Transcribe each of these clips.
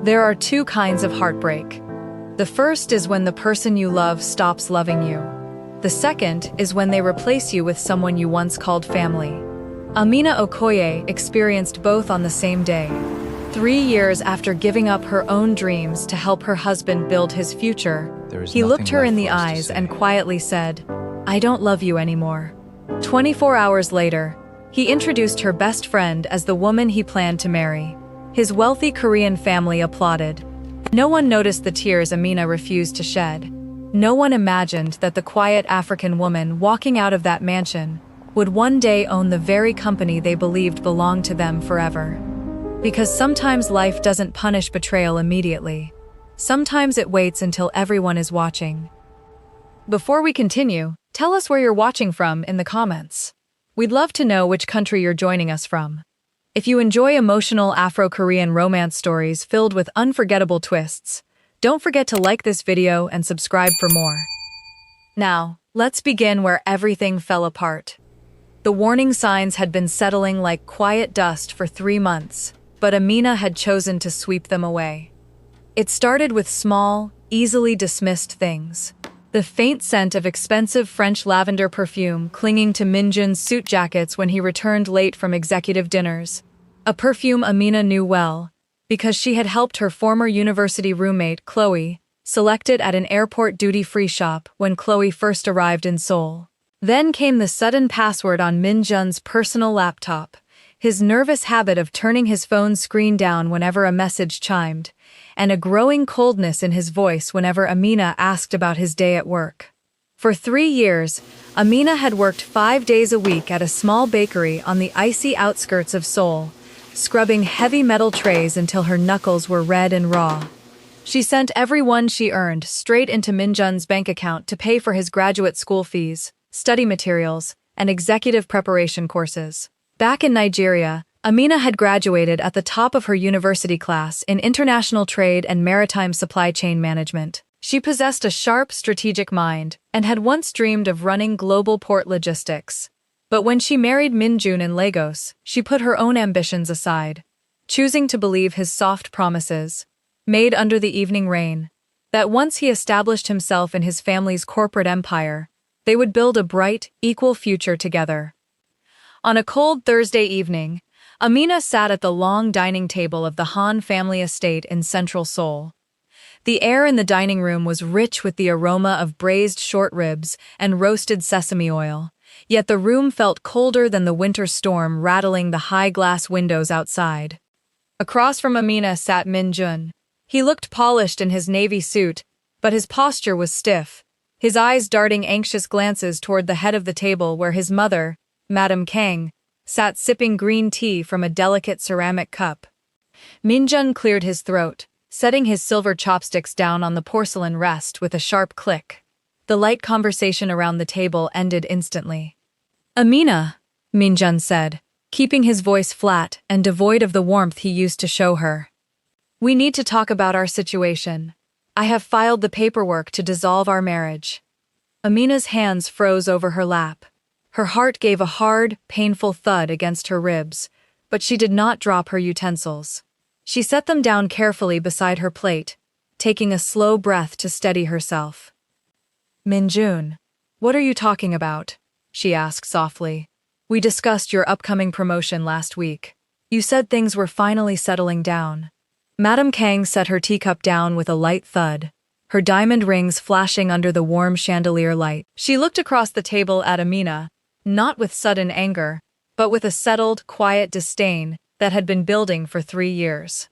There are two kinds of heartbreak. The first is when the person you love stops loving you. The second is when they replace you with someone you once called family. Amina Okoye experienced both on the same day. 3 years after giving up her own dreams to help her husband build his future, he looked her in the eyes and quietly said, "I don't love you anymore." 24 hours later, he introduced her best friend as the woman he planned to marry. His wealthy Korean family applauded. No one noticed the tears Amina refused to shed. No one imagined that the quiet African woman walking out of that mansion would one day own the very company they believed belonged to them forever. Because sometimes life doesn't punish betrayal immediately. Sometimes it waits until everyone is watching. Before we continue, tell us where you're watching from in the comments. We'd love to know which country you're joining us from. If you enjoy emotional Afro-Korean romance stories filled with unforgettable twists, don't forget to like this video and subscribe for more. Now, let's begin where everything fell apart. The warning signs had been settling like quiet dust for 3 months, but Amina had chosen to sweep them away. It started with small, easily dismissed things. The faint scent of expensive French lavender perfume clinging to Minjun's suit jackets when he returned late from executive dinners. A perfume Amina knew well, because she had helped her former university roommate, Chloe, select it at an airport duty-free shop when Chloe first arrived in Seoul. Then came the sudden password on Minjun's personal laptop, his nervous habit of turning his phone screen down whenever a message chimed, and a growing coldness in his voice whenever Amina asked about his day at work. For 3 years, Amina had worked 5 days a week at a small bakery on the icy outskirts of Seoul, scrubbing heavy metal trays until her knuckles were red and raw. She sent every one she earned straight into Minjun's bank account to pay for his graduate school fees, study materials, and executive preparation courses. Back in Nigeria, Amina had graduated at the top of her university class in international trade and maritime supply chain management. She possessed a sharp, strategic mind and had once dreamed of running global port logistics. But when she married Minjun in Lagos, she put her own ambitions aside, choosing to believe his soft promises, made under the evening rain, that once he established himself in his family's corporate empire, they would build a bright, equal future together. On a cold Thursday evening, Amina sat at the long dining table of the Han family estate in central Seoul. The air in the dining room was rich with the aroma of braised short ribs and roasted sesame oil, yet the room felt colder than the winter storm rattling the high glass windows outside. Across from Amina sat Minjun. He looked polished in his navy suit, but his posture was stiff, his eyes darting anxious glances toward the head of the table where his mother, Madame Kang, sat sipping green tea from a delicate ceramic cup. Minjun cleared his throat, setting his silver chopsticks down on the porcelain rest with a sharp click. The light conversation around the table ended instantly. "Amina," Minjun said, keeping his voice flat and devoid of the warmth he used to show her. "We need to talk about our situation. I have filed the paperwork to dissolve our marriage." Amina's hands froze over her lap. Her heart gave a hard, painful thud against her ribs, but she did not drop her utensils. She set them down carefully beside her plate, taking a slow breath to steady herself. "Minjun, what are you talking about?" she asked softly. "We discussed your upcoming promotion last week. You said things were finally settling down." Madame Kang set her teacup down with a light thud, her diamond rings flashing under the warm chandelier light. She looked across the table at Amina, not with sudden anger, but with a settled, quiet disdain that had been building for 3 years.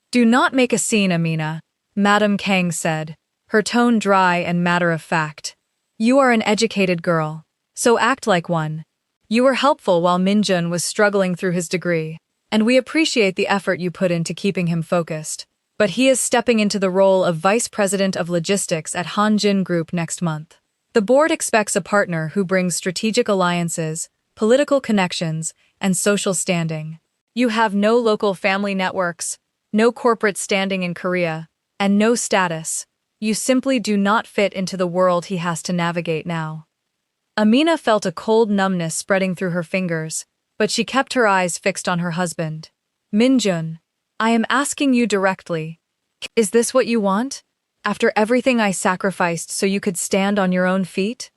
"Do not make a scene, Amina," Madame Kang said, her tone dry and matter-of-fact. "You are an educated girl, so act like one. You were helpful while Minjun was struggling through his degree, and we appreciate the effort you put into keeping him focused. But he is stepping into the role of Vice President of Logistics at Hanjin Group next month. The board expects a partner who brings strategic alliances, political connections, and social standing. You have no local family networks, no corporate standing in Korea, and no status. You simply do not fit into the world he has to navigate now." Amina felt a cold numbness spreading through her fingers, but she kept her eyes fixed on her husband. "Minjun, I am asking you directly, Is this what you want? After everything I sacrificed so you could stand on your own feet?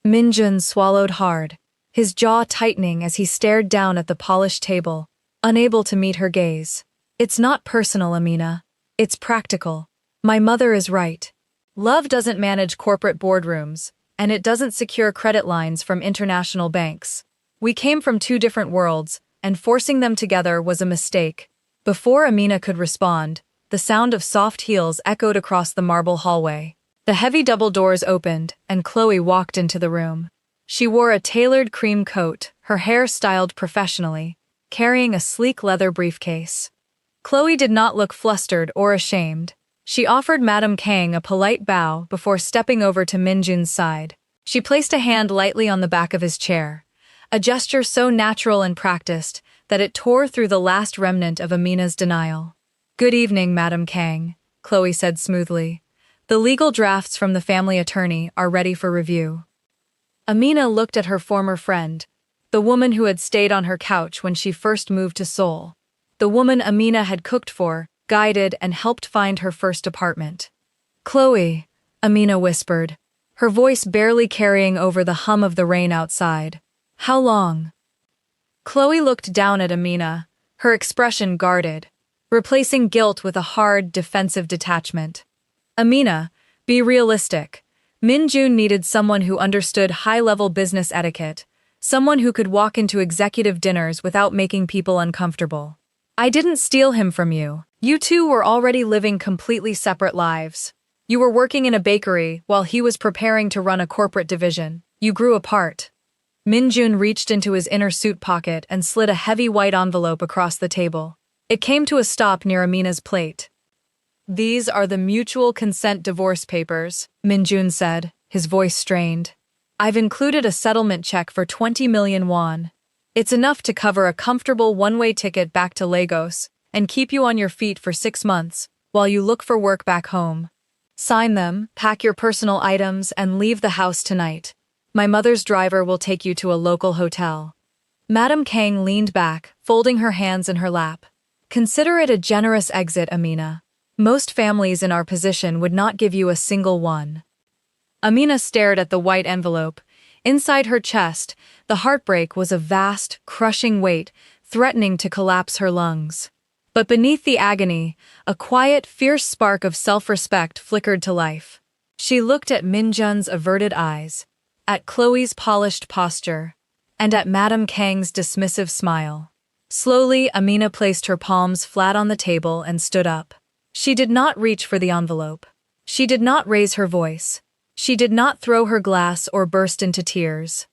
Minjun swallowed hard, his jaw tightening as he stared down at the polished table, unable to meet her gaze. It's not personal, Amina. It's practical. My mother is right. Love doesn't manage corporate boardrooms, and it doesn't secure credit lines from international banks. We came from two different worlds, and forcing them together was a mistake. Before Amina could respond, the sound of soft heels echoed across the marble hallway. The heavy double doors opened, and Chloe walked into the room. She wore a tailored cream coat, her hair styled professionally, carrying a sleek leather briefcase. Chloe did not look flustered or ashamed. She offered Madame Kang a polite bow before stepping over to Minjun's side. She placed a hand lightly on the back of his chair, a gesture so natural and practiced that it tore through the last remnant of Amina's denial. "Good evening, Madame Kang," Chloe said smoothly. "The legal drafts from the family attorney are ready for review." Amina looked at her former friend, the woman who had stayed on her couch when she first moved to Seoul. The woman Amina had cooked for, guided, and helped find her first apartment. "Chloe," Amina whispered, her voice barely carrying over the hum of the rain outside. "How long?" Chloe looked down at Amina, her expression guarded, replacing guilt with a hard, defensive detachment. "Amina, be realistic. Minjun needed someone who understood high-level business etiquette, someone who could walk into executive dinners without making people uncomfortable. I didn't steal him from you. You two were already living completely separate lives. You were working in a bakery while he was preparing to run a corporate division. You grew apart." Minjun reached into his inner suit pocket and slid a heavy white envelope across the table. It came to a stop near Amina's plate. "These are the mutual consent divorce papers," Minjun said, his voice strained. "I've included a settlement check for 20 million won. It's enough to cover a comfortable one-way ticket back to Lagos and keep you on your feet for 6 months while you look for work back home. Sign them, pack your personal items, and leave the house tonight. My mother's driver will take you to a local hotel." Madame Kang leaned back, folding her hands in her lap. "Consider it a generous exit, Amina. Most families in our position would not give you a single one." Amina stared at the white envelope. Inside her chest, the heartbreak was a vast, crushing weight, threatening to collapse her lungs. But beneath the agony, a quiet, fierce spark of self-respect flickered to life. She looked at Minjun's averted eyes, at Chloe's polished posture, and at Madame Kang's dismissive smile. Slowly, Amina placed her palms flat on the table and stood up. She did not reach for the envelope. She did not raise her voice. She did not throw her glass or burst into tears.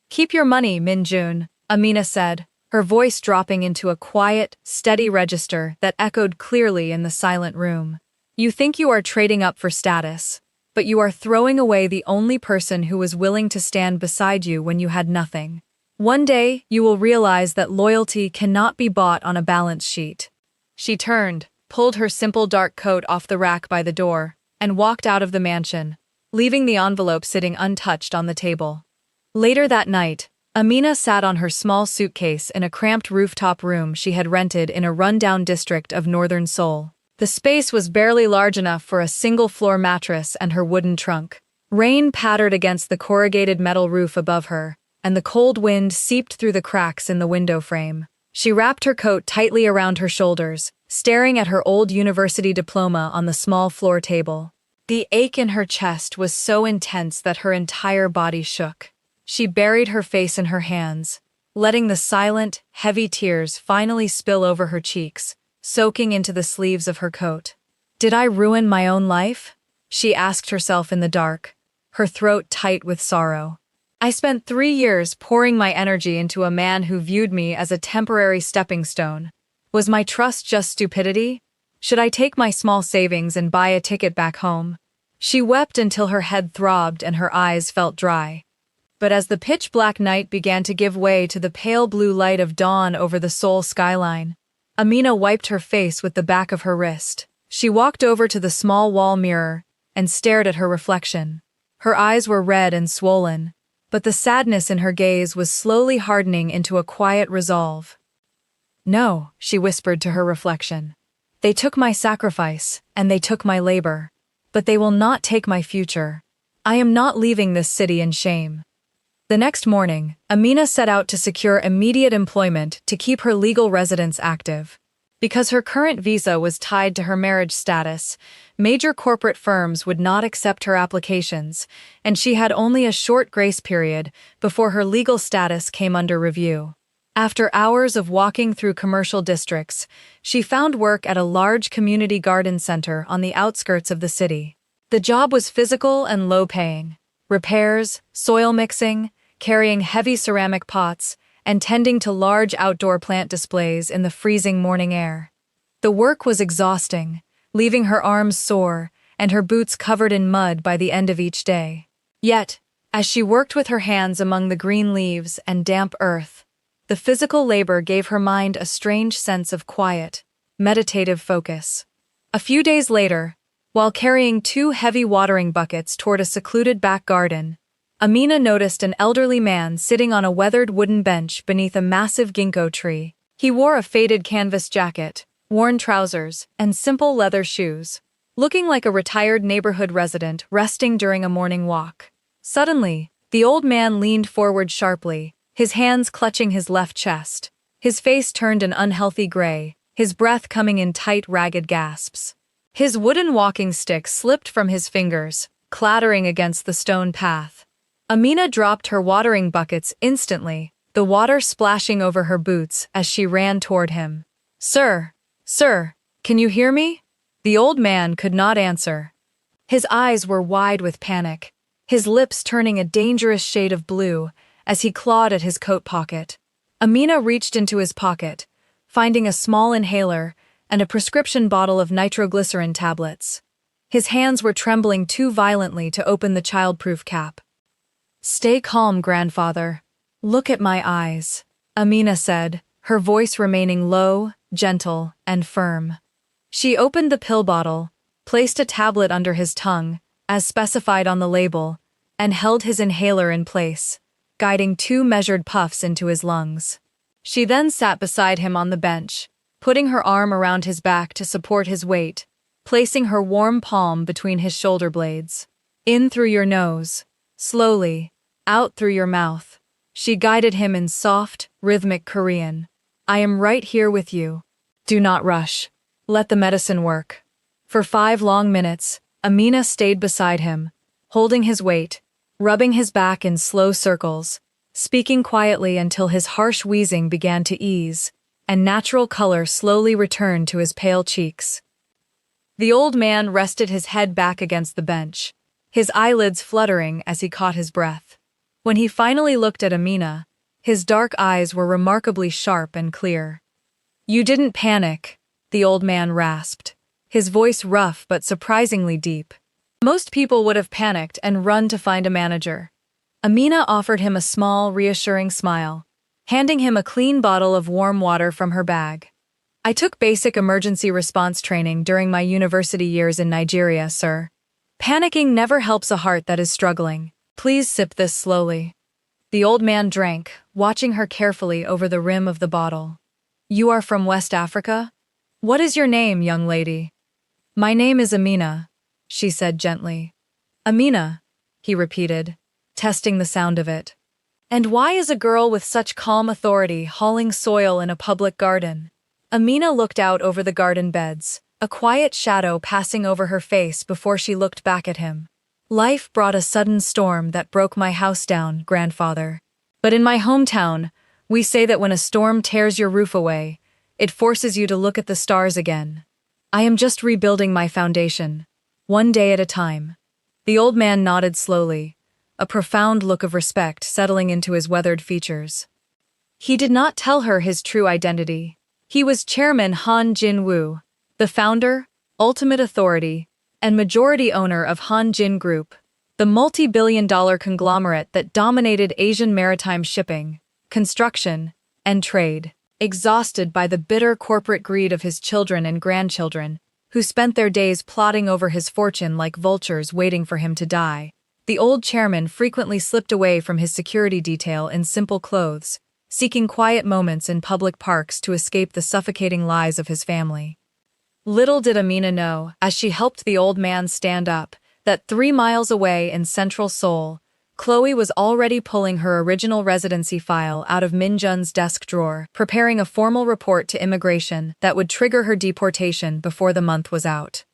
"Keep your money, Minjun," Amina said, her voice dropping into a quiet, steady register that echoed clearly in the silent room. "You think you are trading up for status, but you are throwing away the only person who was willing to stand beside you when you had nothing. One day, you will realize that loyalty cannot be bought on a balance sheet." She turned, pulled her simple dark coat off the rack by the door, and walked out of the mansion, leaving the envelope sitting untouched on the table. Later that night, Amina sat on her small suitcase in a cramped rooftop room she had rented in a rundown district of northern Seoul. The space was barely large enough for a single-floor mattress and her wooden trunk. Rain pattered against the corrugated metal roof above her, and the cold wind seeped through the cracks in the window frame. She wrapped her coat tightly around her shoulders, staring at her old university diploma on the small floor table. The ache in her chest was so intense that her entire body shook. She buried her face in her hands, letting the silent, heavy tears finally spill over her cheeks, soaking into the sleeves of her coat. "Did I ruin my own life?" she asked herself in the dark, her throat tight with sorrow. "I spent 3 years pouring my energy into a man who viewed me as a temporary stepping stone. Was my trust just stupidity? Should I take my small savings and buy a ticket back home?" She wept until her head throbbed and her eyes felt dry. But as the pitch-black night began to give way to the pale blue light of dawn over the Seoul skyline, Amina wiped her face with the back of her wrist. She walked over to the small wall mirror and stared at her reflection. Her eyes were red and swollen, but the sadness in her gaze was slowly hardening into a quiet resolve. "No," she whispered to her reflection. They took my sacrifice, and they took my labor. But they will not take my future. I am not leaving this city in shame. The next morning, Amina set out to secure immediate employment to keep her legal residence active. Because her current visa was tied to her marriage status, major corporate firms would not accept her applications, and she had only a short grace period before her legal status came under review. After hours of walking through commercial districts, she found work at a large community garden center on the outskirts of the city. The job was physical and low-paying. Repairs, soil mixing, carrying heavy ceramic pots, and tending to large outdoor plant displays in the freezing morning air. The work was exhausting, leaving her arms sore and her boots covered in mud by the end of each day. Yet, as she worked with her hands among the green leaves and damp earth, the physical labor gave her mind a strange sense of quiet, meditative focus. A few days later, while carrying 2 heavy watering buckets toward a secluded back garden, Amina noticed an elderly man sitting on a weathered wooden bench beneath a massive ginkgo tree. He wore a faded canvas jacket, worn trousers, and simple leather shoes, looking like a retired neighborhood resident resting during a morning walk. Suddenly, the old man leaned forward sharply, his hands clutching his left chest. His face turned an unhealthy gray, his breath coming in tight, ragged gasps. His wooden walking stick slipped from his fingers, clattering against the stone path. Amina dropped her watering buckets instantly, the water splashing over her boots as she ran toward him. "Sir, can you hear me?" The old man could not answer. His eyes were wide with panic, his lips turning a dangerous shade of blue as he clawed at his coat pocket. Amina reached into his pocket, finding a small inhaler and a prescription bottle of nitroglycerin tablets. His hands were trembling too violently to open the childproof cap. "Stay calm, grandfather. Look at my eyes," Amina said, her voice remaining low, gentle, and firm. She opened the pill bottle, placed a tablet under his tongue, as specified on the label, and held his inhaler in place, guiding 2 measured puffs into his lungs. She then sat beside him on the bench, putting her arm around his back to support his weight, placing her warm palm between his shoulder blades. "In through your nose. Slowly, out through your mouth," she guided him in soft, rhythmic Korean. "I am right here with you. Do not rush. Let the medicine work." For 5 long minutes, Amina stayed beside him, holding his weight, rubbing his back in slow circles, speaking quietly until his harsh wheezing began to ease, and natural color slowly returned to his pale cheeks. The old man rested his head back against the bench, his eyelids fluttering as he caught his breath. When he finally looked at Amina, his dark eyes were remarkably sharp and clear. "You didn't panic," the old man rasped, his voice rough but surprisingly deep. "Most people would have panicked and run to find a manager." Amina offered him a small, reassuring smile, handing him a clean bottle of warm water from her bag. "I took basic emergency response training during my university years in Nigeria, sir. Panicking never helps a heart that is struggling. Please sip this slowly." The old man drank, watching her carefully over the rim of the bottle. "You are from West Africa? What is your name, young lady?" "My name is Amina," she said gently. "Amina," he repeated, testing the sound of it. "And why is a girl with such calm authority hauling soil in a public garden?" Amina looked out over the garden beds, a quiet shadow passing over her face before she looked back at him. "Life brought a sudden storm that broke my house down, grandfather. But in my hometown, we say that when a storm tears your roof away, it forces you to look at the stars again. I am just rebuilding my foundation, one day at a time." The old man nodded slowly, a profound look of respect settling into his weathered features. He did not tell her his true identity. He was Chairman Han Jin-woo, the founder, ultimate authority, and majority owner of Han Jin Group, the multi-billion-dollar conglomerate that dominated Asian maritime shipping, construction, and trade. Exhausted by the bitter corporate greed of his children and grandchildren, who spent their days plotting over his fortune like vultures waiting for him to die, the old chairman frequently slipped away from his security detail in simple clothes, seeking quiet moments in public parks to escape the suffocating lies of his family. Little did Amina know, as she helped the old man stand up, that 3 miles away in central Seoul, Chloe was already pulling her original residency file out of Min Jun's desk drawer, preparing a formal report to immigration that would trigger her deportation before the month was out.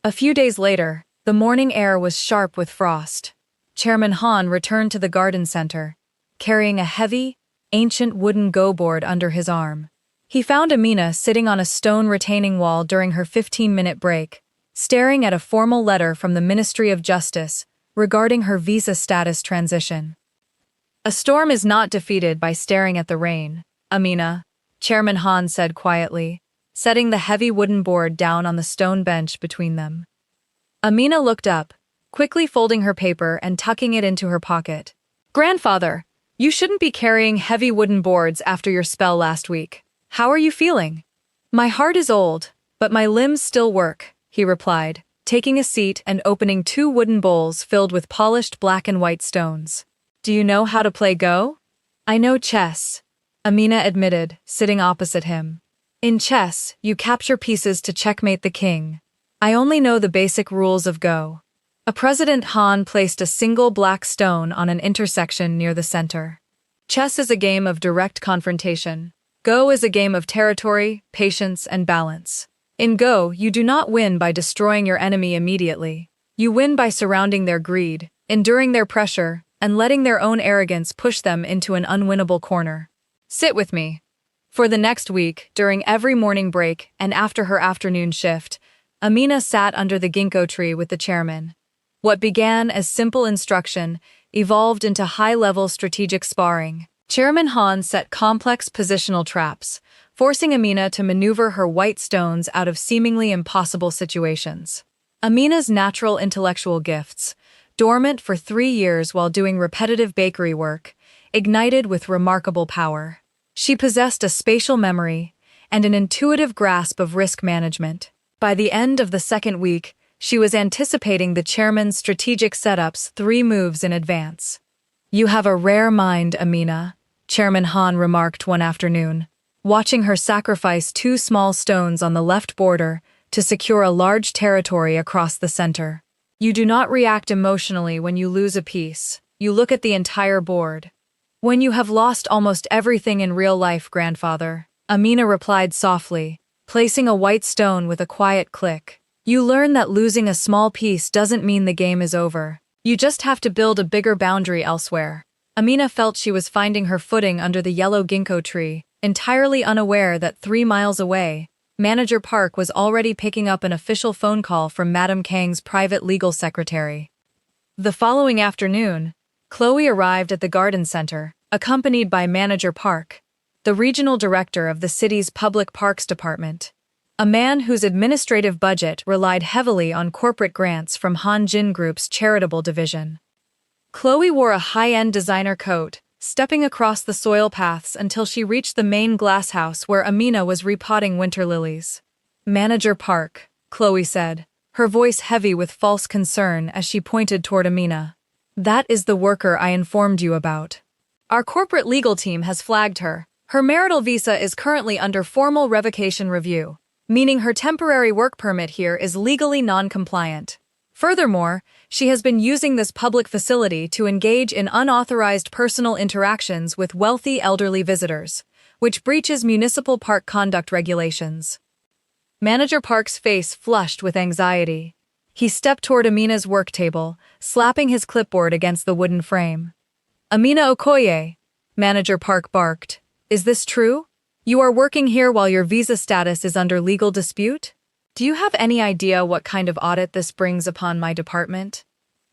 A few days later, the morning air was sharp with frost. Chairman Han returned to the garden center, carrying a heavy, ancient wooden go-board under his arm. He found Amina sitting on a stone retaining wall during her 15-minute break, staring at a formal letter from the Ministry of Justice regarding her visa status transition. "A storm is not defeated by staring at the rain, Amina," Chairman Han said quietly, setting the heavy wooden board down on the stone bench between them. Amina looked up, quickly folding her paper and tucking it into her pocket. "Grandfather, you shouldn't be carrying heavy wooden boards after your spell last week. How are you feeling?" "My heart is old, but my limbs still work," he replied, taking a seat and opening 2 wooden bowls filled with polished black and white stones. "Do you know how to play Go?" "I know chess," Amina admitted, sitting opposite him. "In chess, you capture pieces to checkmate the king. I only know the basic rules of Go." President Han placed a single black stone on an intersection near the center. Chess is a game of direct confrontation. Go is a game of territory, patience, and balance. In Go, you do not win by destroying your enemy immediately. You win by surrounding their greed, enduring their pressure, and letting their own arrogance push them into an unwinnable corner. "Sit with me." For the next week, during every morning break and after her afternoon shift, Amina sat under the ginkgo tree with the chairman. What began as simple instruction evolved into high-level strategic sparring. Chairman Han set complex positional traps, forcing Amina to maneuver her white stones out of seemingly impossible situations. Amina's natural intellectual gifts, dormant for 3 years while doing repetitive bakery work, ignited with remarkable power. She possessed a spatial memory and an intuitive grasp of risk management. By the end of the second week, she was anticipating the chairman's strategic setups 3 moves in advance. "You have a rare mind, Amina," Chairman Han remarked one afternoon, watching her sacrifice 2 small stones on the left border to secure a large territory across the center. "You do not react emotionally when you lose a piece. You look at the entire board." "When you have lost almost everything in real life, grandfather," Amina replied softly, placing a white stone with a quiet click. "You learn that losing a small piece doesn't mean the game is over. You just have to build a bigger boundary elsewhere." Amina felt she was finding her footing under the yellow ginkgo tree, entirely unaware that 3 miles away, Manager Park was already picking up an official phone call from Madam Kang's private legal secretary. The following afternoon, Chloe arrived at the garden center, accompanied by Manager Park, the regional director of the city's public parks department, a man whose administrative budget relied heavily on corporate grants from Han Jin Group's charitable division. Chloe wore a high-end designer coat, stepping across the soil paths until she reached the main glasshouse where Amina was repotting winter lilies. "Manager Park," Chloe said, her voice heavy with false concern as she pointed toward Amina. "That is the worker I informed you about. Our corporate legal team has flagged her. Her marital visa is currently under formal revocation review, meaning her temporary work permit here is legally non-compliant. Furthermore, she has been using this public facility to engage in unauthorized personal interactions with wealthy elderly visitors, which breaches municipal park conduct regulations." Manager Park's face flushed with anxiety. He stepped toward Amina's work table, slapping his clipboard against the wooden frame. "Amina Okoye," Manager Park barked, "is this true? You are working here while your visa status is under legal dispute? Do you have any idea what kind of audit this brings upon my department?"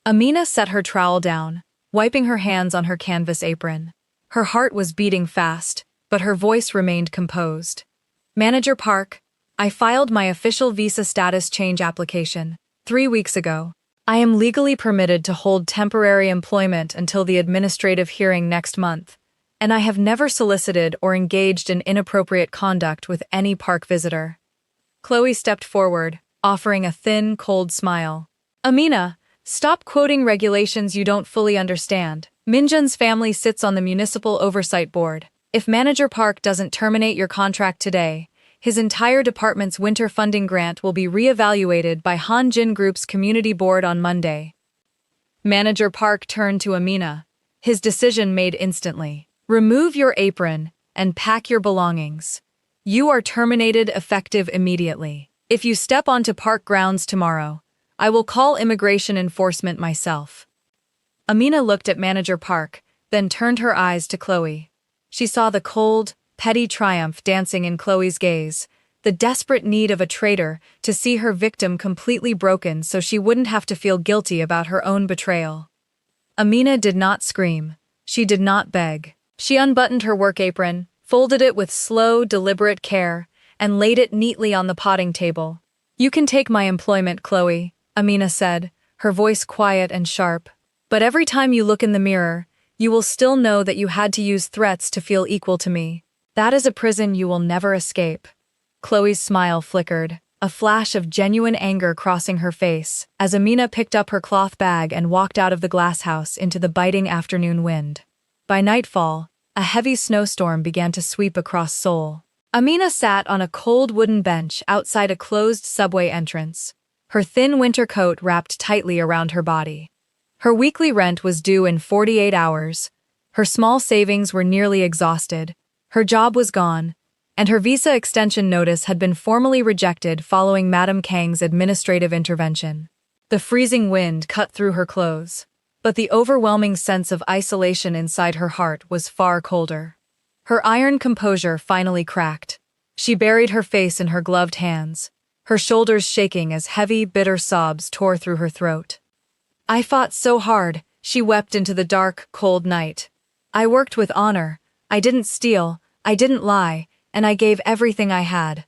Amina set her trowel down, wiping her hands on her canvas apron. Her heart was beating fast, but her voice remained composed. "Manager Park, I filed my official visa status change application 3 weeks ago. I am legally permitted to hold temporary employment until the administrative hearing next month, and I have never solicited or engaged in inappropriate conduct with any park visitor." Chloe stepped forward, offering a thin, cold smile. "Amina, stop quoting regulations you don't fully understand. Minjun's family sits on the Municipal Oversight Board. If Manager Park doesn't terminate your contract today, His entire department's winter funding grant will be re-evaluated by Hanjin Group's community board on Monday. Manager Park turned to Amina. His decision made instantly. Remove your apron and pack your belongings. You are terminated effective immediately. If you step onto park grounds tomorrow, I will call immigration enforcement myself. Amina looked at Manager Park, then turned her eyes to Chloe. She saw the cold, petty triumph dancing in Chloe's gaze, the desperate need of a traitor to see her victim completely broken so she wouldn't have to feel guilty about her own betrayal. Amina did not scream. She did not beg. She unbuttoned her work apron, folded it with slow, deliberate care, and laid it neatly on the potting table. You can take my employment, Chloe, Amina said, her voice quiet and sharp. But every time you look in the mirror, you will still know that you had to use threats to feel equal to me. That is a prison you will never escape. Chloe's smile flickered, a flash of genuine anger crossing her face, as Amina picked up her cloth bag and walked out of the glass house into the biting afternoon wind. By nightfall, a heavy snowstorm began to sweep across Seoul. Amina sat on a cold wooden bench outside a closed subway entrance, her thin winter coat wrapped tightly around her body. Her weekly rent was due in 48 hours, her small savings were nearly exhausted, her job was gone, and her visa extension notice had been formally rejected following Madame Kang's administrative intervention. The freezing wind cut through her clothes, but the overwhelming sense of isolation inside her heart was far colder. Her iron composure finally cracked. She buried her face in her gloved hands, her shoulders shaking as heavy, bitter sobs tore through her throat. I fought so hard, she wept into the dark, cold night. I worked with honor, I didn't steal, I didn't lie, and I gave everything I had.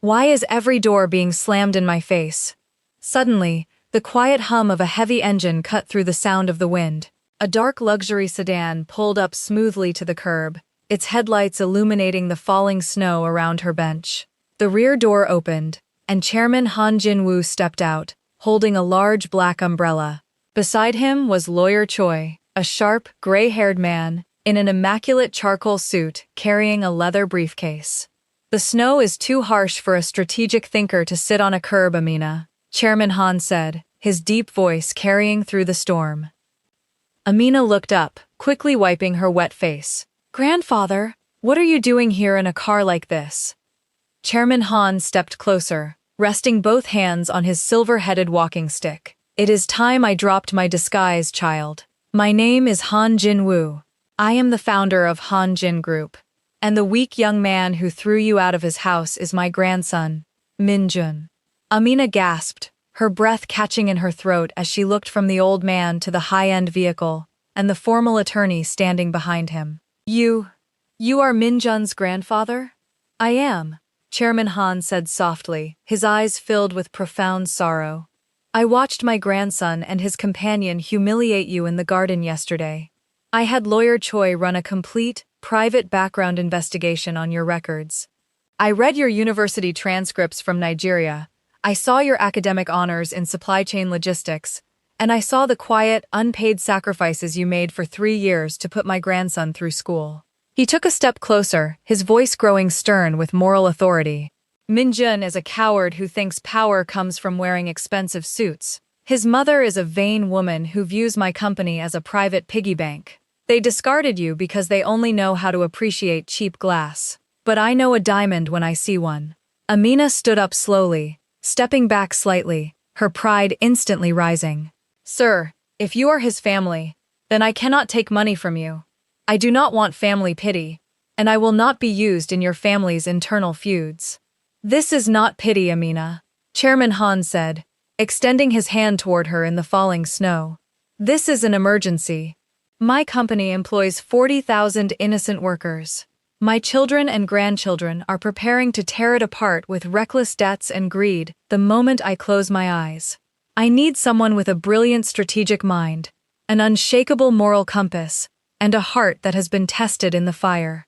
Why is every door being slammed in my face? Suddenly, the quiet hum of a heavy engine cut through the sound of the wind. A dark luxury sedan pulled up smoothly to the curb, its headlights illuminating the falling snow around her bench. The rear door opened, and Chairman Han Jin-woo stepped out, holding a large black umbrella. Beside him was Lawyer Choi, a sharp, gray-haired man, in an immaculate charcoal suit carrying a leather briefcase. The snow is too harsh for a strategic thinker to sit on a curb, Amina, Chairman Han said, his deep voice carrying through the storm. Amina looked up, quickly wiping her wet face. Grandfather, what are you doing here in a car like this? Chairman Han stepped closer, resting both hands on his silver-headed walking stick. It is time I dropped my disguise, child. My name is Han Jin-woo. I am the founder of Hanjin Group, and the weak young man who threw you out of his house is my grandson, Min-jun. Amina gasped, her breath catching in her throat as she looked from the old man to the high-end vehicle and the formal attorney standing behind him. You are Min-jun's grandfather? I am, Chairman Han said softly, his eyes filled with profound sorrow. I watched my grandson and his companion humiliate you in the garden yesterday. I had Lawyer Choi run a complete, private background investigation on your records. I read your university transcripts from Nigeria, I saw your academic honors in supply chain logistics, and I saw the quiet, unpaid sacrifices you made for 3 years to put my grandson through school. He took a step closer, his voice growing stern with moral authority. Min-jun is a coward who thinks power comes from wearing expensive suits. His mother is a vain woman who views my company as a private piggy bank. They discarded you because they only know how to appreciate cheap glass. But I know a diamond when I see one. Amina stood up slowly, stepping back slightly, her pride instantly rising. Sir, if you are his family, then I cannot take money from you. I do not want family pity, and I will not be used in your family's internal feuds. This is not pity, Amina, Chairman Han said, extending his hand toward her in the falling snow. This is an emergency. My company employs 40,000 innocent workers. My children and grandchildren are preparing to tear it apart with reckless debts and greed the moment I close my eyes. I need someone with a brilliant strategic mind, an unshakable moral compass, and a heart that has been tested in the fire.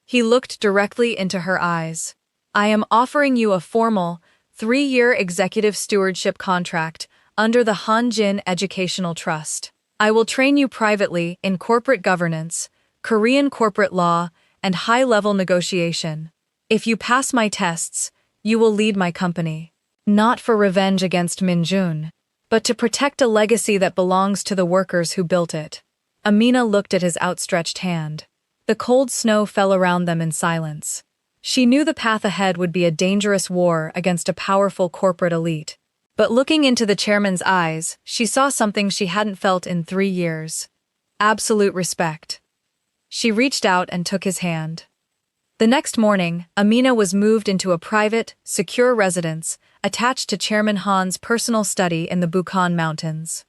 He looked directly into her eyes. I am offering you a formal, 3-year executive stewardship contract under the Hanjin Educational Trust. I will train you privately in corporate governance, Korean corporate law, and high-level negotiation. If you pass my tests, you will lead my company. Not for revenge against Minjun, but to protect a legacy that belongs to the workers who built it. Amina looked at his outstretched hand. The cold snow fell around them in silence. She knew the path ahead would be a dangerous war against a powerful corporate elite. But looking into the chairman's eyes, she saw something she hadn't felt in 3 years. Absolute respect. She reached out and took his hand. The next morning, Amina was moved into a private, secure residence attached to Chairman Han's personal study in the Bukhan Mountains.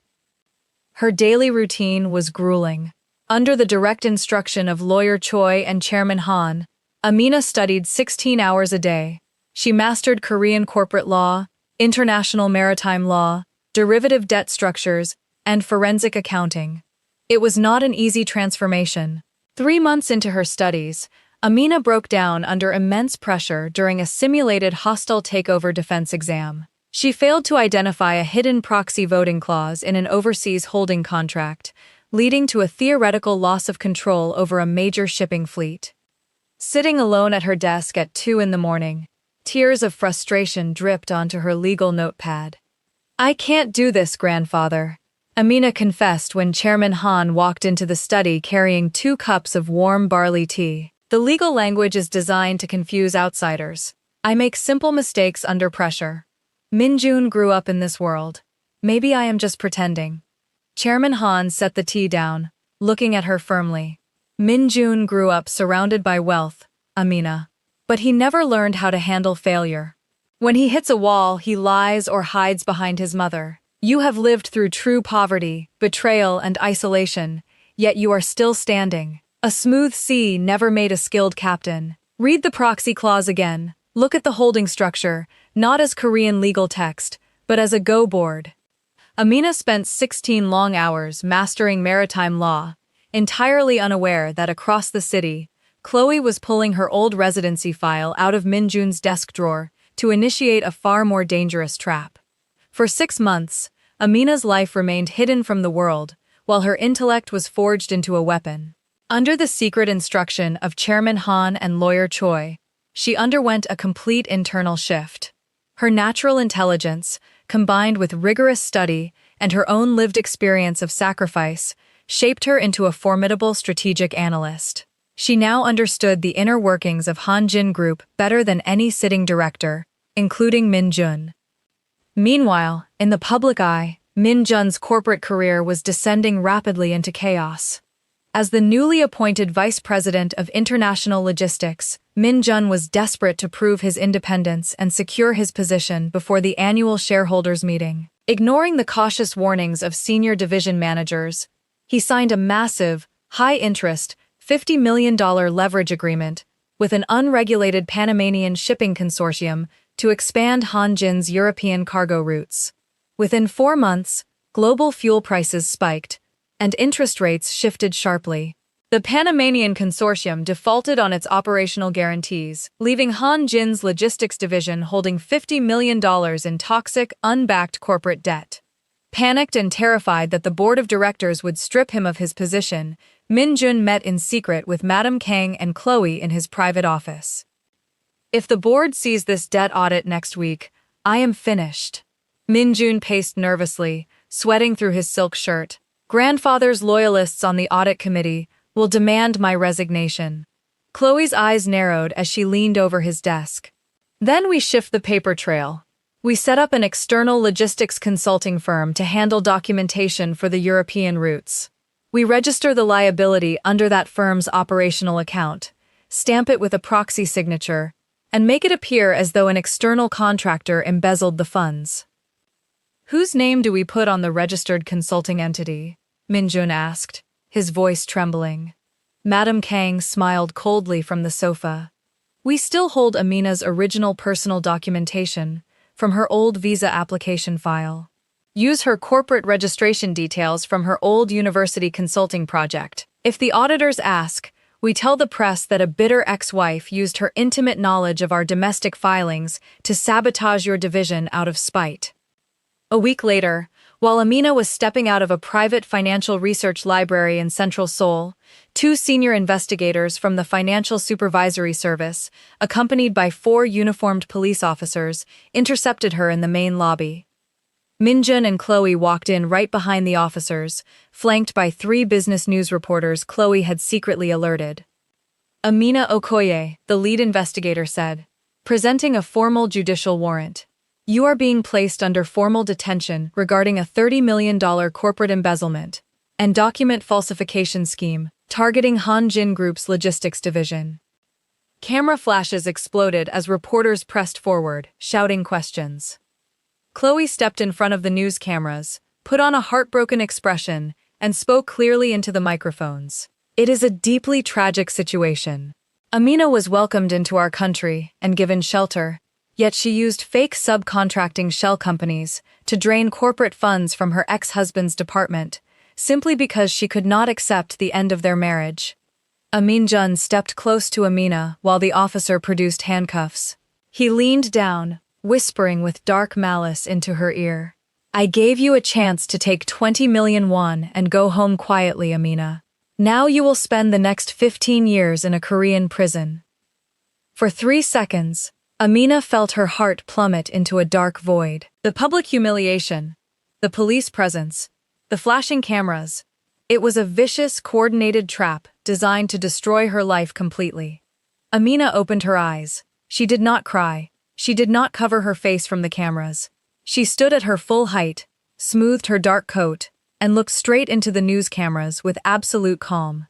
Her daily routine was grueling. Under the direct instruction of Lawyer Choi and Chairman Han, Amina studied 16 hours a day. She mastered Korean corporate law, international maritime law, derivative debt structures, and forensic accounting. It was not an easy transformation. 3 months into her studies, Amina broke down under immense pressure during a simulated hostile takeover defense exam. She failed to identify a hidden proxy voting clause in an overseas holding contract, leading to a theoretical loss of control over a major shipping fleet. Sitting alone at her desk at 2 a.m, tears of frustration dripped onto her legal notepad. "I can't do this, grandfather," Amina confessed when Chairman Han walked into the study carrying 2 cups of warm barley tea. "The legal language is designed to confuse outsiders. I make simple mistakes under pressure. Minjun grew up in this world. Maybe I am just pretending." Chairman Han set the tea down, looking at her firmly. "Minjun grew up surrounded by wealth, Amina. But he never learned how to handle failure. When he hits a wall, he lies or hides behind his mother. You have lived through true poverty, betrayal, and isolation, yet you are still standing. A smooth sea never made a skilled captain. Read the proxy clause again. Look at the holding structure, not as Korean legal text, but as a go board." Amina spent 16 long hours mastering maritime law, entirely unaware that across the city, Chloe was pulling her old residency file out of Minjun's desk drawer to initiate a far more dangerous trap. For 6 months, Amina's life remained hidden from the world, while her intellect was forged into a weapon. Under the secret instruction of Chairman Han and Lawyer Choi, she underwent a complete internal shift. Her natural intelligence, combined with rigorous study and her own lived experience of sacrifice, shaped her into a formidable strategic analyst. She now understood the inner workings of Hanjin Group better than any sitting director, including Min Jun. Meanwhile, in the public eye, Min Jun's corporate career was descending rapidly into chaos. As the newly appointed vice president of international logistics, Min Jun was desperate to prove his independence and secure his position before the annual shareholders' meeting. Ignoring the cautious warnings of senior division managers, he signed a massive, high-interest, $50 million leverage agreement with an unregulated Panamanian shipping consortium to expand Hanjin's European cargo routes. Within 4 months, global fuel prices spiked, and interest rates shifted sharply. The Panamanian consortium defaulted on its operational guarantees, leaving Hanjin's logistics division holding $50 million in toxic, unbacked corporate debt. Panicked and terrified that the board of directors would strip him of his position, Min Jun met in secret with Madam Kang and Chloe in his private office. "If the board sees this debt audit next week, I am finished." Min Jun paced nervously, sweating through his silk shirt. "Grandfather's loyalists on the audit committee will demand my resignation." Chloe's eyes narrowed as she leaned over his desk. "Then we shift the paper trail. We set up an external logistics consulting firm to handle documentation for the European routes. We register the liability under that firm's operational account, stamp it with a proxy signature, and make it appear as though an external contractor embezzled the funds." "Whose name do we put on the registered consulting entity?" Min Jun asked, his voice trembling. Madam Kang smiled coldly from the sofa. "We still hold Amina's original personal documentation from her old visa application file. Use her corporate registration details from her old university consulting project. If the auditors ask, we tell the press that a bitter ex-wife used her intimate knowledge of our domestic filings to sabotage your division out of spite." A week later, while Amina was stepping out of a private financial research library in central Seoul, two senior investigators from the Financial Supervisory Service, accompanied by four uniformed police officers, intercepted her in the main lobby. Minjun and Chloe walked in right behind the officers, flanked by three business news reporters Chloe had secretly alerted. Amina Okoye, the lead investigator, said, presenting a formal judicial warrant. You are being placed under formal detention regarding a $30 million corporate embezzlement and document falsification scheme targeting Hanjin Group's logistics division. Camera flashes exploded as reporters pressed forward, shouting questions. Chloe stepped in front of the news cameras, put on a heartbroken expression, and spoke clearly into the microphones. It is a deeply tragic situation. Amina was welcomed into our country and given shelter, yet she used fake subcontracting shell companies to drain corporate funds from her ex-husband's department, simply because she could not accept the end of their marriage. Minjun stepped close to Amina while the officer produced handcuffs. He leaned down, whispering with dark malice into her ear. I gave you a chance to take 20 million won and go home quietly, Amina. Now you will spend the next 15 years in a Korean prison. For 3 seconds, Amina felt her heart plummet into a dark void. The public humiliation, the police presence, the flashing cameras. It was a vicious, coordinated trap designed to destroy her life completely. Amina opened her eyes. She did not cry. She did not cover her face from the cameras. She stood at her full height, smoothed her dark coat, and looked straight into the news cameras with absolute calm.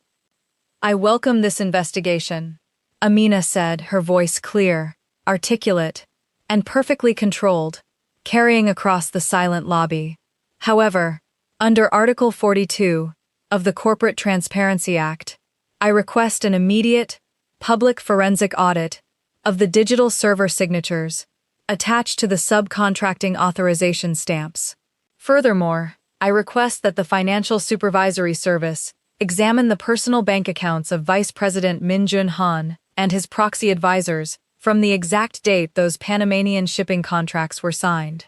I welcome this investigation, Amina said, her voice clear, articulate, and perfectly controlled, carrying across the silent lobby. However, under Article 42 of the Corporate Transparency Act, I request an immediate, public forensic audit of the digital server signatures attached to the subcontracting authorization stamps. Furthermore, I request that the Financial Supervisory Service examine the personal bank accounts of Vice President Min Jun-han and his proxy advisors from the exact date those Panamanian shipping contracts were signed.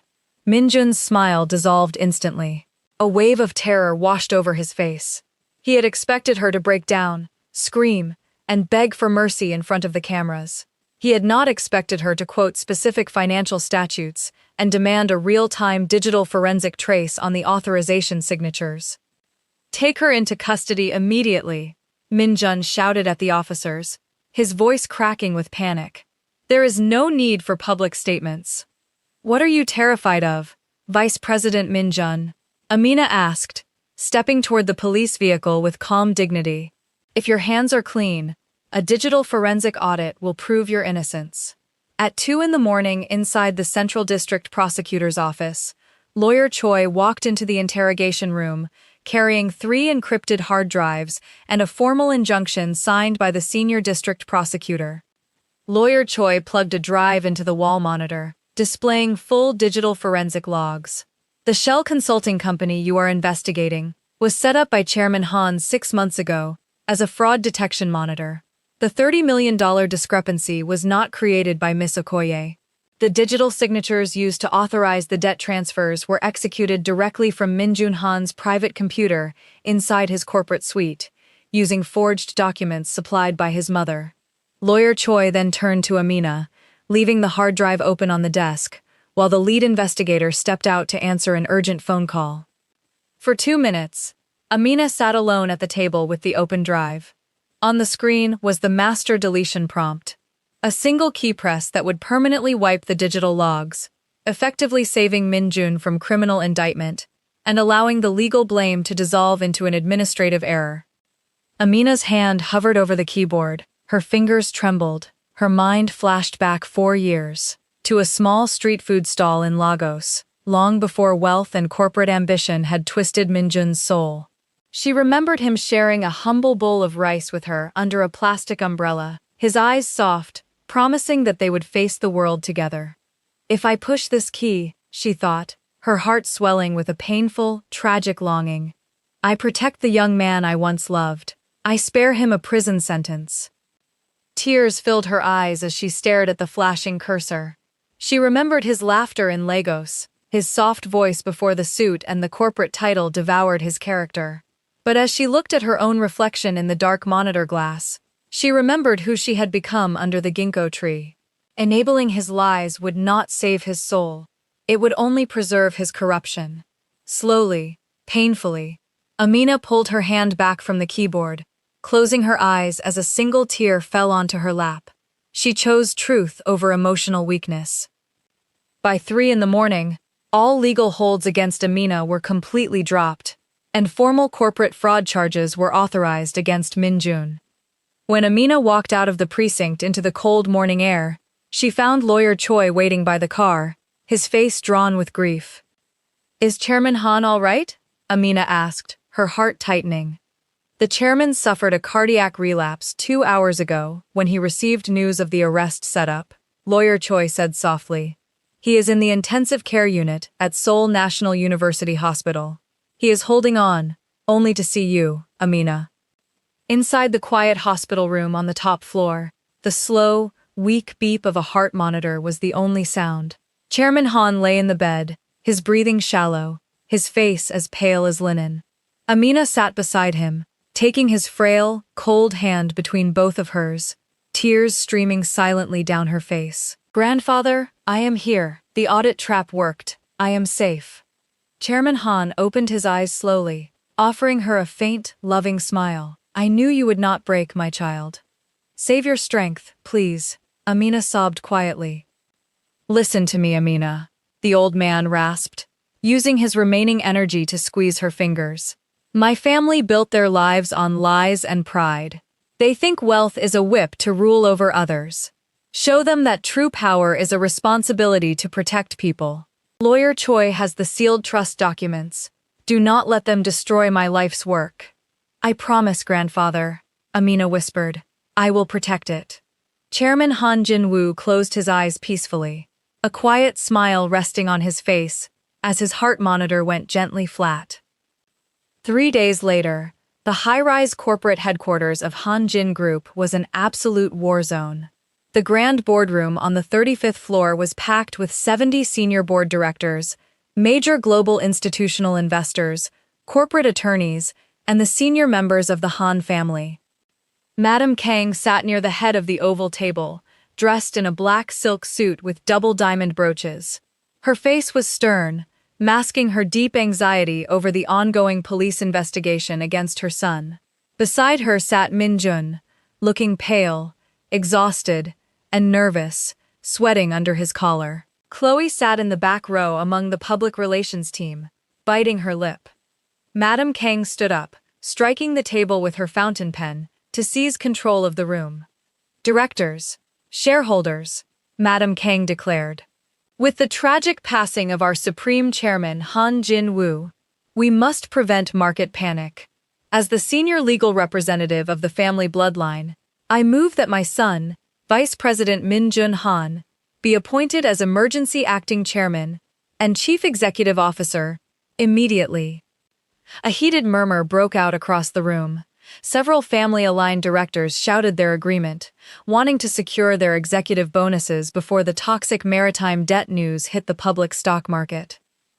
Min Jun's smile dissolved instantly. A wave of terror washed over his face. He had expected her to break down, scream, and beg for mercy in front of the cameras. He had not expected her to quote specific financial statutes and demand a real-time digital forensic trace on the authorization signatures. Take her into custody immediately, Min Jun shouted at the officers, his voice cracking with panic. There is no need for public statements. What are you terrified of, Vice President Min Jun? Amina asked, stepping toward the police vehicle with calm dignity. If your hands are clean, a digital forensic audit will prove your innocence. At 2 a.m. inside the Central District Prosecutor's office, Lawyer Choi walked into the interrogation room, carrying 3 encrypted hard drives and a formal injunction signed by the senior district prosecutor. Lawyer Choi plugged a drive into the wall monitor, displaying full digital forensic logs. The Shell consulting company you are investigating was set up by Chairman Han 6 months ago as a fraud detection monitor. The $30 million discrepancy was not created by Ms. Okoye. The digital signatures used to authorize the debt transfers were executed directly from Min Jun-han's private computer inside his corporate suite, using forged documents supplied by his mother. Lawyer Choi then turned to Amina, leaving the hard drive open on the desk, while the lead investigator stepped out to answer an urgent phone call. For 2 minutes, Amina sat alone at the table with the open drive. On the screen was the master deletion prompt, a single key press that would permanently wipe the digital logs, effectively saving Min Jun from criminal indictment and allowing the legal blame to dissolve into an administrative error. Amina's hand hovered over the keyboard, her fingers trembled, her mind flashed back 4 years, to a small street food stall in Lagos, long before wealth and corporate ambition had twisted Min Jun's soul. She remembered him sharing a humble bowl of rice with her under a plastic umbrella, his eyes soft, promising that they would face the world together. If I push this key, she thought, her heart swelling with a painful, tragic longing. I protect the young man I once loved. I spare him a prison sentence. Tears filled her eyes as she stared at the flashing cursor. She remembered his laughter in Lagos, His soft voice before the suit and the corporate title devoured his character. But as she looked at her own reflection in the dark monitor glass, she remembered who she had become under the ginkgo tree. Enabling his lies would not save his soul. It would only preserve his corruption. Slowly, painfully, Amina pulled her hand back from the keyboard, closing her eyes as a single tear fell onto her lap. She chose truth over emotional weakness. By 3 a.m, all legal holds against Amina were completely dropped, and formal corporate fraud charges were authorized against Minjun. When Amina walked out of the precinct into the cold morning air, she found Lawyer Choi waiting by the car, his face drawn with grief. "Is Chairman Han all right?" Amina asked, her heart tightening. The chairman suffered a cardiac relapse 2 hours ago when he received news of the arrest setup, Lawyer Choi said softly. He is in the intensive care unit at Seoul National University Hospital. He is holding on, only to see you, Amina. Inside the quiet hospital room on the top floor, the slow, weak beep of a heart monitor was the only sound. Chairman Han lay in the bed, his breathing shallow, his face as pale as linen. Amina sat beside him, taking his frail, cold hand between both of hers, tears streaming silently down her face. "Grandfather, I am here. The audit trap worked. I am safe." Chairman Han opened his eyes slowly, offering her a faint, loving smile. "I knew you would not break, my child. Save your strength, please," Amina sobbed quietly. "Listen to me, Amina," the old man rasped, using his remaining energy to squeeze her fingers. "My family built their lives on lies and pride. They think wealth is a whip to rule over others. Show them that true power is a responsibility to protect people. Lawyer Choi has the sealed trust documents. Do not let them destroy my life's work." "I promise, grandfather," Amina whispered. "I will protect it." Chairman Han Jin-woo closed his eyes peacefully, a quiet smile resting on his face as his heart monitor went gently flat. 3 days later, the high-rise corporate headquarters of Han Jin Group was an absolute war zone. The grand boardroom on the 35th floor was packed with 70 senior board directors, major global institutional investors, corporate attorneys, and the senior members of the Han family. Madam Kang sat near the head of the oval table, dressed in a black silk suit with double diamond brooches. Her face was stern, masking her deep anxiety over the ongoing police investigation against her son. Beside her sat Minjun, looking pale, exhausted, and nervous, sweating under his collar. Chloe sat in the back row among the public relations team, biting her lip. Madam Kang stood up, striking the table with her fountain pen to seize control of the room. "Directors, shareholders," Madam Kang declared. "With the tragic passing of our supreme chairman Han Jin-woo, we must prevent market panic. As the senior legal representative of the family bloodline, I move that my son, Vice President Min Jun-han, be appointed as emergency acting chairman and chief executive officer immediately." A heated murmur broke out across the room. Several family-aligned directors shouted their agreement, wanting to secure their executive bonuses before the toxic maritime debt news hit the public stock market.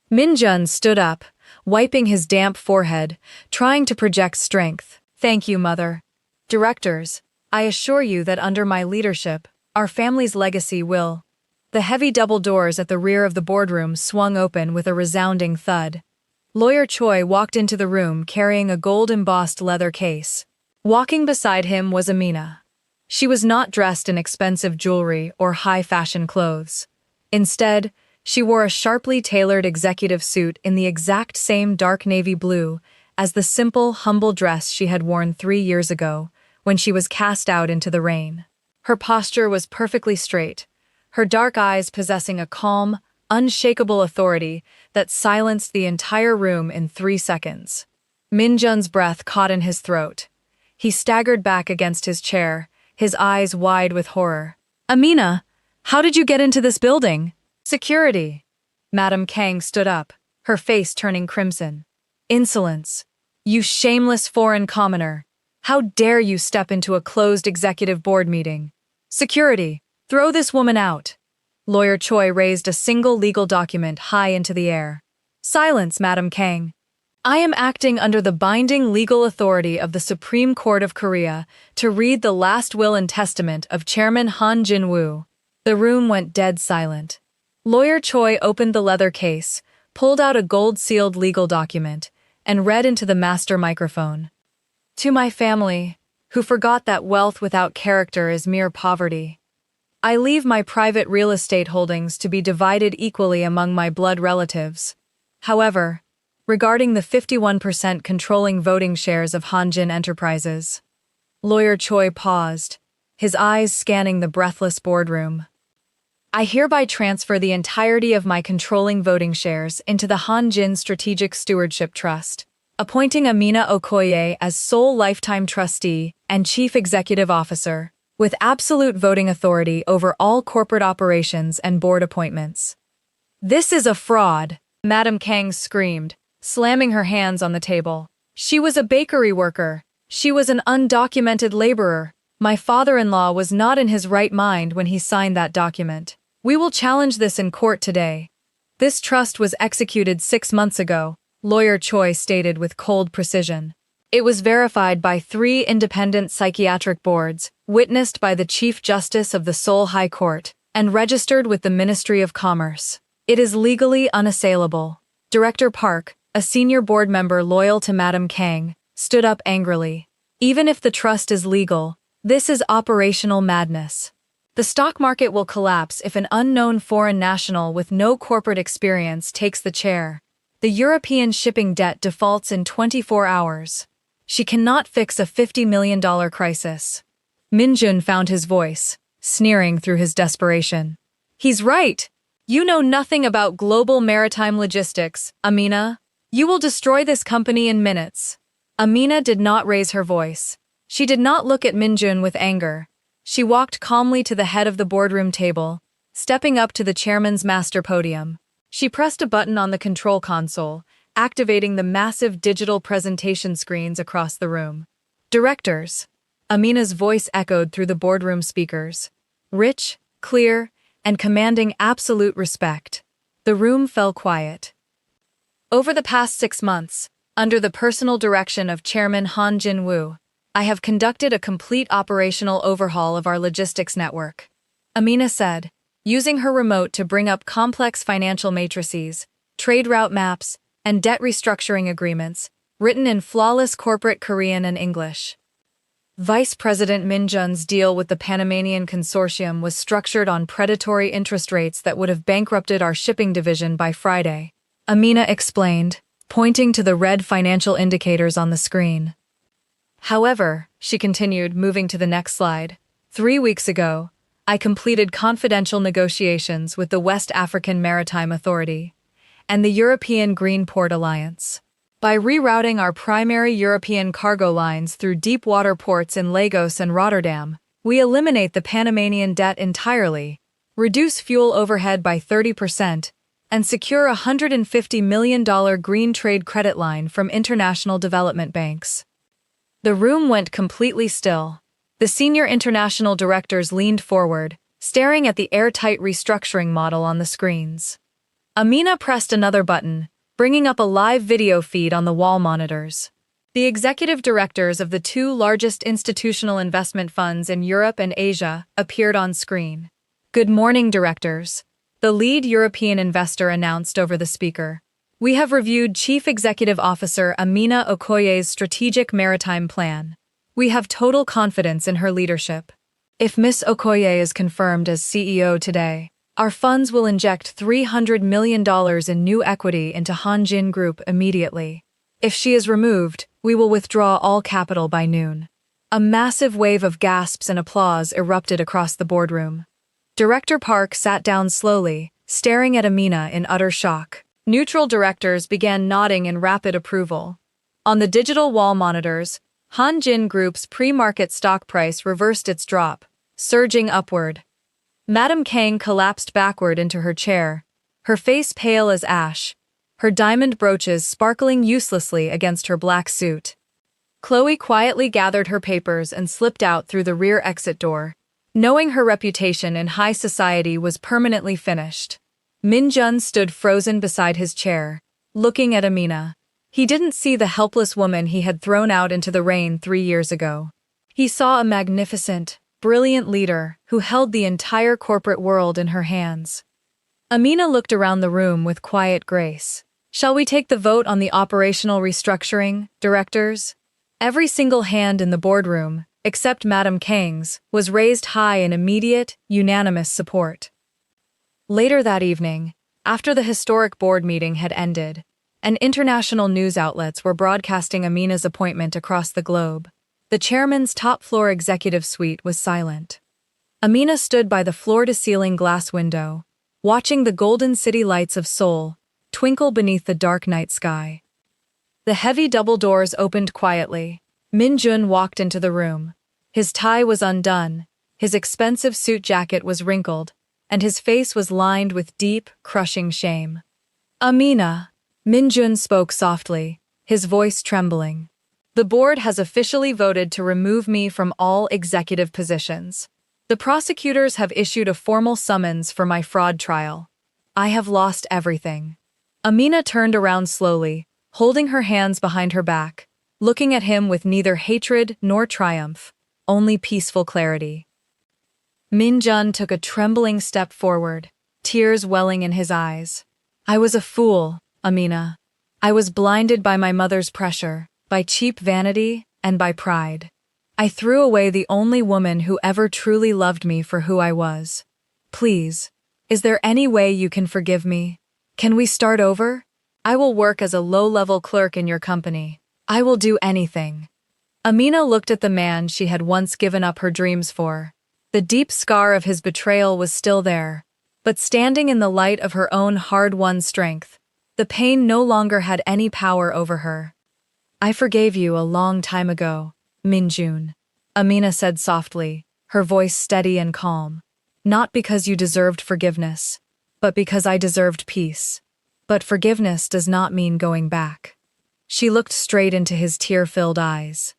Min Jun stood up, wiping his damp forehead, trying to project strength. "Thank you, Mother. Directors, I assure you that under my leadership, our family's legacy will..." The heavy double doors at the rear of the boardroom swung open with a resounding thud. Lawyer Choi walked into the room carrying a gold-embossed leather case. Walking beside him was Amina. She was not dressed in expensive jewelry or high-fashion clothes. Instead, she wore a sharply tailored executive suit in the exact same dark navy blue as the simple, humble dress she had worn 3 years ago when she was cast out into the rain. Her posture was perfectly straight, her dark eyes possessing a calm, unshakable authority that silenced the entire room in 3 seconds. Min Jun's breath caught in his throat. He staggered back against his chair, his eyes wide with horror. "Amina, how did you get into this building?" "Security." Madam Kang stood up, her face turning crimson. "Insolence. You shameless foreign commoner. How dare you step into a closed executive board meeting? Security, throw this woman out." Lawyer Choi raised a single legal document high into the air. Silence, Madam Kang. I am acting under the binding legal authority of the Supreme Court of Korea to read the last will and testament of Chairman Han Jin-woo. The room went dead silent. Lawyer Choi opened the leather case, pulled out a gold-sealed legal document, and read into the master microphone. To my family, who forgot that wealth without character is mere poverty, I leave my private real estate holdings to be divided equally among my blood relatives. However, regarding the 51% controlling voting shares of Hanjin Enterprises, Lawyer Choi paused, his eyes scanning the breathless boardroom. I hereby transfer the entirety of my controlling voting shares into the Hanjin Strategic Stewardship Trust, appointing Amina Okoye as sole lifetime trustee and chief executive officer, with absolute voting authority over all corporate operations and board appointments. This is a fraud, Madam Kang screamed, slamming her hands on the table. She was a bakery worker. She was an undocumented laborer. My father-in-law was not in his right mind when he signed that document. We will challenge this in court today. This trust was executed 6 months ago, Lawyer Choi stated with cold precision. It was verified by 3 independent psychiatric boards, witnessed by the Chief Justice of the Seoul High Court, and registered with the Ministry of Commerce. It is legally unassailable. Director Park, a senior board member loyal to Madam Kang, stood up angrily. Even if the trust is legal, this is operational madness. The stock market will collapse if an unknown foreign national with no corporate experience takes the chair. The European shipping debt defaults in 24 hours. She cannot fix a $50 million crisis. Min-jun found his voice, sneering through his desperation. He's right. You know nothing about global maritime logistics, Amina. You will destroy this company in minutes. Amina did not raise her voice. She did not look at Min-jun with anger. She walked calmly to the head of the boardroom table, stepping up to the chairman's master podium. She pressed a button on the control console, activating the massive digital presentation screens across the room. Directors. Amina's voice echoed through the boardroom speakers. Rich, clear, and commanding absolute respect. The room fell quiet. Over the past 6 months, under the personal direction of Chairman Han Jin-woo, I have conducted a complete operational overhaul of our logistics network, Amina said, using her remote to bring up complex financial matrices, trade route maps, and debt restructuring agreements, written in flawless corporate Korean and English. Vice President Min-jun's deal with the Panamanian Consortium was structured on predatory interest rates that would have bankrupted our shipping division by Friday, Amina explained, pointing to the red financial indicators on the screen. However, she continued, moving to the next slide, 3 weeks ago, I completed confidential negotiations with the West African Maritime Authority and the European Green Port Alliance. By rerouting our primary European cargo lines through deep-water ports in Lagos and Rotterdam, we eliminate the Panamanian debt entirely, reduce fuel overhead by 30%, and secure a $150 million green trade credit line from international development banks. The room went completely still. The senior international directors leaned forward, staring at the airtight restructuring model on the screens. Amina pressed another button, bringing up a live video feed on the wall monitors. The executive directors of the 2 largest institutional investment funds in Europe and Asia appeared on screen. Good morning, directors, the lead European investor announced over the speaker. We have reviewed Chief Executive Officer Amina Okoye's strategic maritime plan. We have total confidence in her leadership. If Ms. Okoye is confirmed as CEO today, our funds will inject $300 million in new equity into Hanjin Group immediately. If she is removed, we will withdraw all capital by noon. A massive wave of gasps and applause erupted across the boardroom. Director Park sat down slowly, staring at Amina in utter shock. Neutral directors began nodding in rapid approval. On the digital wall monitors, Hanjin Group's pre-market stock price reversed its drop, surging upward. Madam Kang collapsed backward into her chair, her face pale as ash, her diamond brooches sparkling uselessly against her black suit. Chloe quietly gathered her papers and slipped out through the rear exit door, knowing her reputation in high society was permanently finished. Min-jun stood frozen beside his chair, looking at Amina. He didn't see the helpless woman he had thrown out into the rain 3 years ago. He saw a magnificent, brilliant leader who held the entire corporate world in her hands. Amina looked around the room with quiet grace. "Shall we take the vote on the operational restructuring, directors?" Every single hand in the boardroom, except Madame Kang's, was raised high in immediate, unanimous support. Later that evening, after the historic board meeting had ended, and international news outlets were broadcasting Amina's appointment across the globe, the chairman's top-floor executive suite was silent. Amina stood by the floor-to-ceiling glass window, watching the golden city lights of Seoul twinkle beneath the dark night sky. The heavy double doors opened quietly. Min-jun walked into the room. His tie was undone, his expensive suit jacket was wrinkled, and his face was lined with deep, crushing shame. "Amina," Min-jun spoke softly, his voice trembling. "The board has officially voted to remove me from all executive positions. The prosecutors have issued a formal summons for my fraud trial. I have lost everything." Amina turned around slowly, holding her hands behind her back, looking at him with neither hatred nor triumph, only peaceful clarity. Min-jun took a trembling step forward, tears welling in his eyes. "I was a fool, Amina. I was blinded by my mother's pressure, by cheap vanity, and by pride. I threw away the only woman who ever truly loved me for who I was. Please, is there any way you can forgive me? Can we start over? I will work as a low-level clerk in your company. I will do anything." Amina looked at the man she had once given up her dreams for. The deep scar of his betrayal was still there, but standing in the light of her own hard-won strength, the pain no longer had any power over her. "I forgave you a long time ago, Min-jun," Amina said softly, her voice steady and calm. "Not because you deserved forgiveness, but because I deserved peace. But forgiveness does not mean going back." She looked straight into his tear-filled eyes.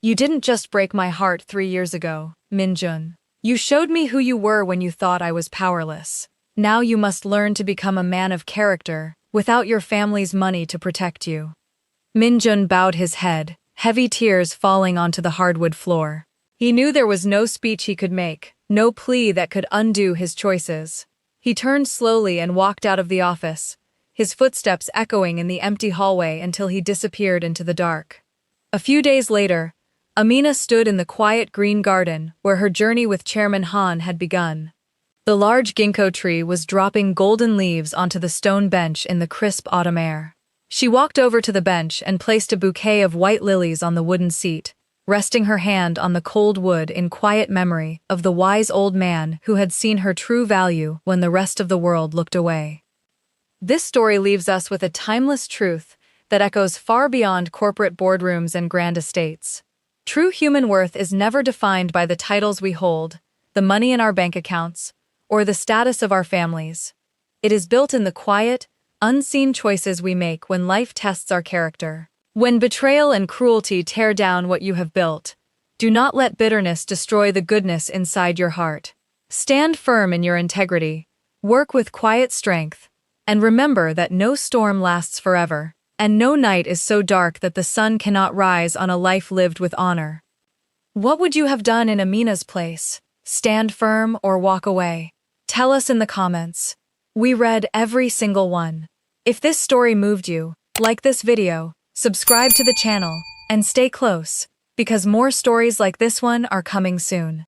"You didn't just break my heart 3 years ago, Min-jun. You showed me who you were when you thought I was powerless. Now you must learn to become a man of character, without your family's money to protect you." Min-jun bowed his head, heavy tears falling onto the hardwood floor. He knew there was no speech he could make, no plea that could undo his choices. He turned slowly and walked out of the office, his footsteps echoing in the empty hallway until he disappeared into the dark. A few days later, Amina stood in the quiet green garden where her journey with Chairman Han had begun. The large ginkgo tree was dropping golden leaves onto the stone bench in the crisp autumn air. She walked over to the bench and placed a bouquet of white lilies on the wooden seat, resting her hand on the cold wood in quiet memory of the wise old man who had seen her true value when the rest of the world looked away. This story leaves us with a timeless truth that echoes far beyond corporate boardrooms and grand estates. True human worth is never defined by the titles we hold, the money in our bank accounts, or the status of our families. It is built in the quiet, unseen choices we make when life tests our character. When betrayal and cruelty tear down what you have built, do not let bitterness destroy the goodness inside your heart. Stand firm in your integrity, work with quiet strength, and remember that no storm lasts forever, and no night is so dark that the sun cannot rise on a life lived with honor. What would you have done in Amina's place? Stand firm or walk away? Tell us in the comments. We read every single one. If this story moved you, like this video, subscribe to the channel, and stay close, because more stories like this one are coming soon.